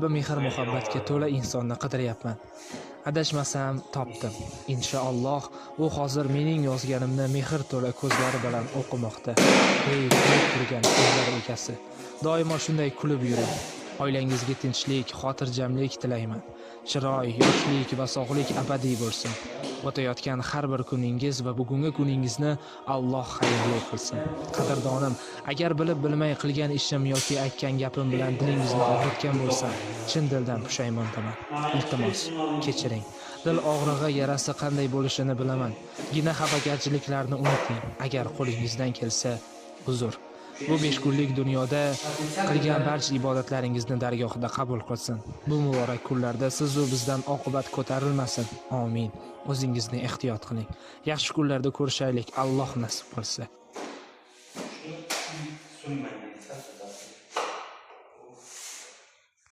qalbi mehr muhabbatga to'la insonni qidiryapman. Adashmasam topdim. Inshaalloh u hozir mening yozganimni mehr to'la ko'zlari bilan o'qimoqda. Ey kulib turgan ko'zlar egasi, doimo shunday kulib yuring. Oilangizga tinchlik, xotirjamlik tilayman. Chiroy, yoshlik va sog'lik abadiy bo'lsin. O'tayotgan har bir kuningiz va bugungi kuningizni Alloh xayrli qilsin. Qadrdonim, agar bilib bilmay qilgan ishim yoki aytgan gapim bilan dilingizni og'ritgan bo'lsam, chin dildan pushaymondaman. Iltimos, kechiring. Dil og'rig'i yarasi qanday bo'lishini bilaman. Gina xafagarchiliklarni unuting. Agar qo'lingizdan kelsa, uzr. Bu 5 kunlik dunyoda qilgan barcha ibodatlaringizni dargohida qabul qilsin. Bu muborak kunlarda siz va bizdan oqibat ko'tarilmasin. Amin. O'zingizni ehtiyot qiling. Yaxshi kunlarda ko'rishaylik, Alloh nasib qilsa.